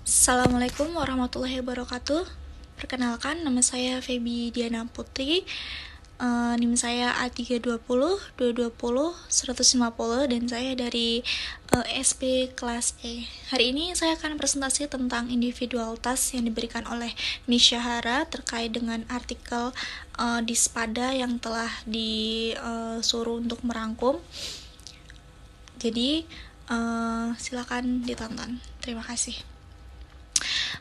Assalamualaikum warahmatullahi wabarakatuh. Perkenalkan, nama saya Feby Diana Putri. NIM saya A320 220 150 dan saya dari SP kelas E. Hari ini saya akan presentasi tentang individual task yang diberikan oleh Miss Syahara terkait dengan artikel di Spada yang telah disuruh untuk merangkum. Jadi silakan ditonton. Terima kasih.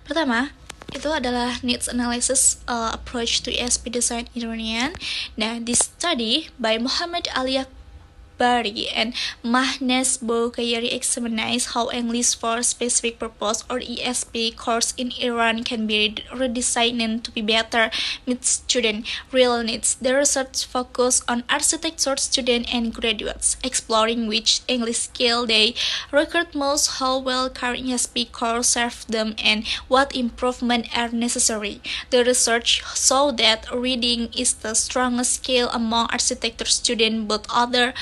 Pertama, itu adalah needs analysis approach to ESP design Iranian. Nah, this study by Muhammad Ali Akbari and Mahnes Boukhayri examines how English for specific purpose or ESP course in Iran can be redesigned to be better meet student real needs. The research focus on architecture students and graduates, exploring which English skill they record most, how well current ESP course serve them, and what improvement are necessary. The research saw that reading is the strongest skill among architecture students, but other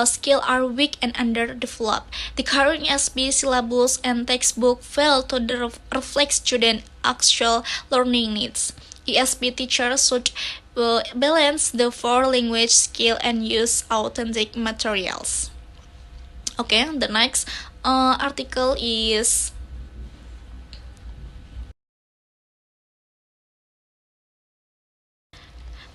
skills are weak and underdeveloped. The current ESP syllabus and textbook fail to reflect student actual learning needs. ESP teachers should balance the four language skill and use authentic materials. Okay, the next article is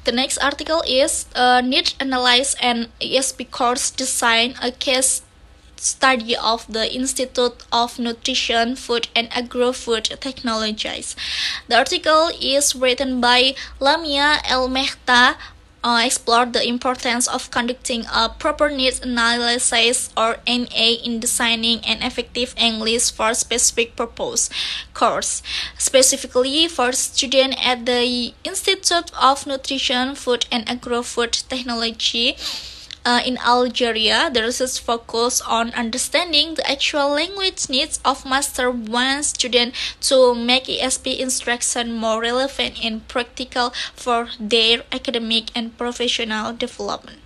The next article is Need Analyze and ESP Course Design, a case study of the Institute of Nutrition, Food and Agro-Food Technologies. The article is written by Lamia El Mehta. Explored the importance of conducting a proper needs analysis or NA in designing an effective English for specific purpose course, specifically for students at the Institute of Nutrition, Food and Agro-Food Technology in Algeria. The research focus on understanding the actual language needs of Master 1 students to make ESP instruction more relevant and practical for their academic and professional development.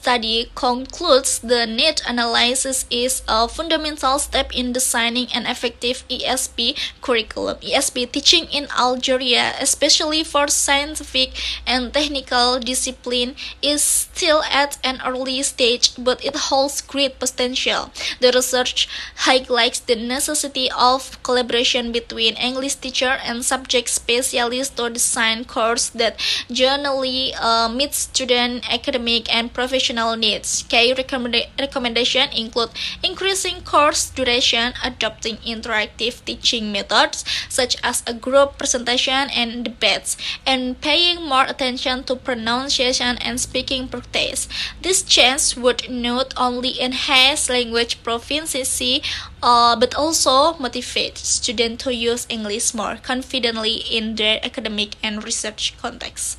Study concludes the need analysis is a fundamental step in designing an effective ESP curriculum. ESP teaching in Algeria, especially for scientific and technical discipline, is still at an early stage, but it holds great potential. The research highlights the necessity of collaboration between English teacher and subject specialists to design courses that genuinely meet student academic and professional needs. Key recommendations include increasing course duration, adopting interactive teaching methods such as a group presentation and debates, and paying more attention to pronunciation and speaking practice. This change would not only enhance language proficiency but also motivate students to use English more confidently in their academic and research context.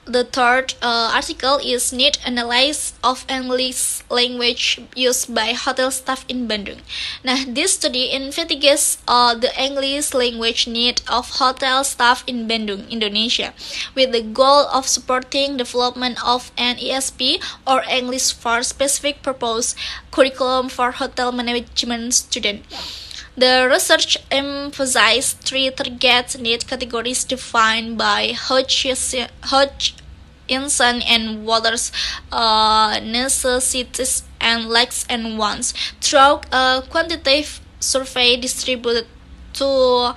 The third article is Need Analysis of English Language Used by Hotel Staff in Bandung. Nah, this study investigates the English language need of hotel staff in Bandung, Indonesia, with the goal of supporting development of an ESP or English for specific purpose curriculum for hotel management students. The research emphasized three target need categories defined by Hodgkinson and Waters, necessities and likes and wants, through a quantitative survey distributed to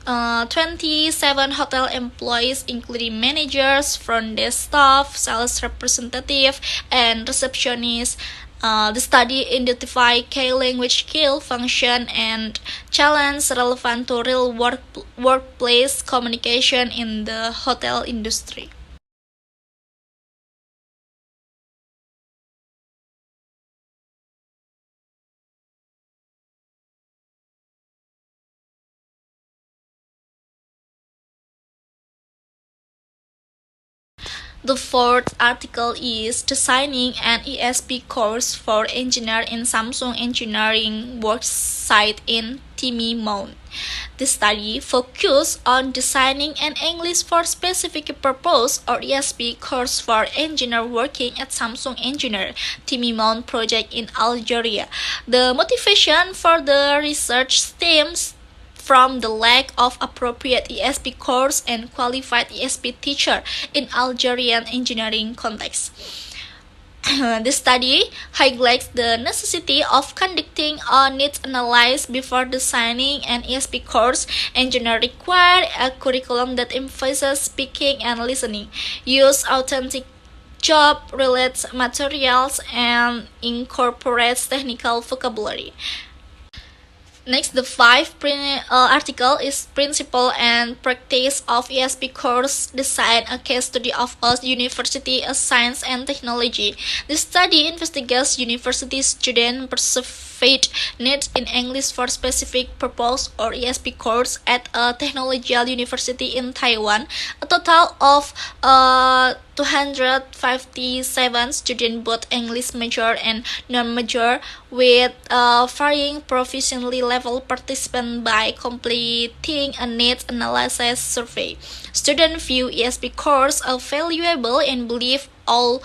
27 hotel employees, including managers, front desk staff, sales representative, and receptionists. The study identified key language skill, function, and challenge relevant to real workplace communication in the hotel industry. The fourth article is Designing an ESP course for engineer in Samsung Engineering Worksite in Timimount. The study focused on designing an English for specific purpose or ESP course for engineers working at Samsung Engineer Timimon project in Algeria. The motivation for the research stems from the lack of appropriate ESP course and qualified ESP teacher in Algerian engineering context. The study highlights the necessity of conducting a needs analysis before designing an ESP course. Engineers require a curriculum that emphasizes speaking and listening, use authentic job-related materials, and incorporates technical vocabulary. Next, the article is Principle and Practice of ESP Course Design, a case study of a university of science and technology. The study investigates university students perceived needs in English for specific purpose or ESP course at a technological university in Taiwan. A total of 257 students, both English major and non-major, with varying proficiency level, participant by completing a needs analysis survey. Students view ESP course as valuable and believe all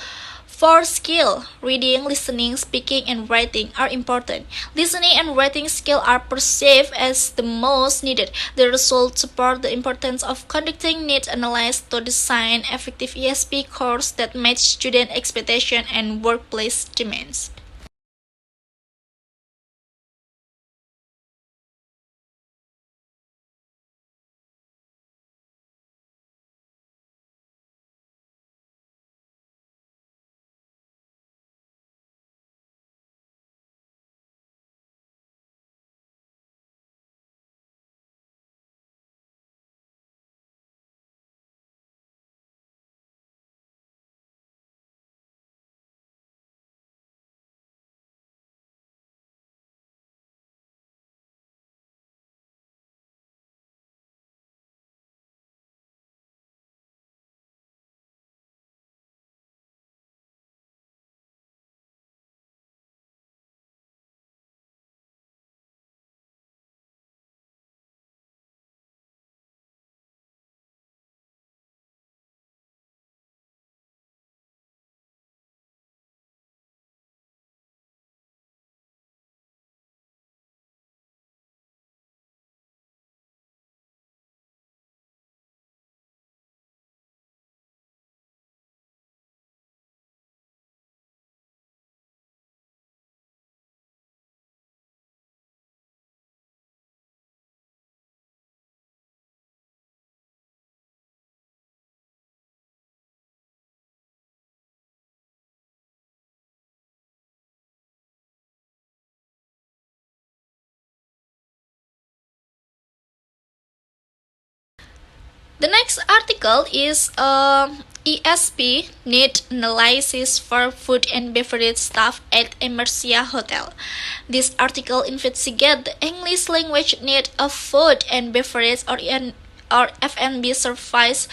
four skills, reading, listening, speaking, and writing, are important. Listening and writing skills are perceived as the most needed. The results support the importance of conducting needs analysis to design effective ESP courses that match student expectations and workplace demands. The next article is ESP Need Analysis for Food and Beverage Staff at Emersia Hotel. This article investigates the English language need of food and beverage or F&B service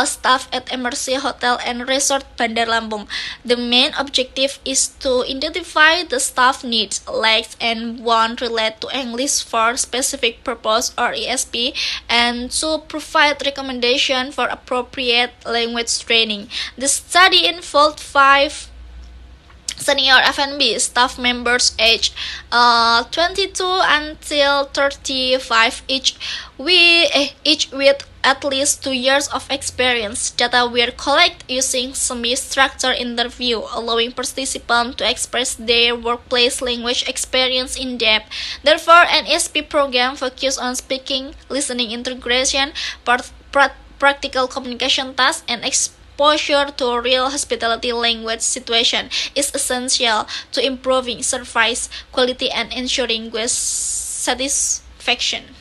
staff at Emersia Hotel and Resort Bandar Lampung. The main objective is to identify the staff needs, lacks, and wants related to English for specific purpose or ESP, and to provide recommendation for appropriate language training. The study involved 5 senior F&B staff members aged 22 until 35, each with at least 2 years of experience. Data were collected using semi-structured interview, allowing participants to express their workplace language experience in depth. Therefore, an ESP program focused on speaking, listening integration, practical communication tasks, and exposure to real hospitality language situation is essential to improving service quality and ensuring guest satisfaction.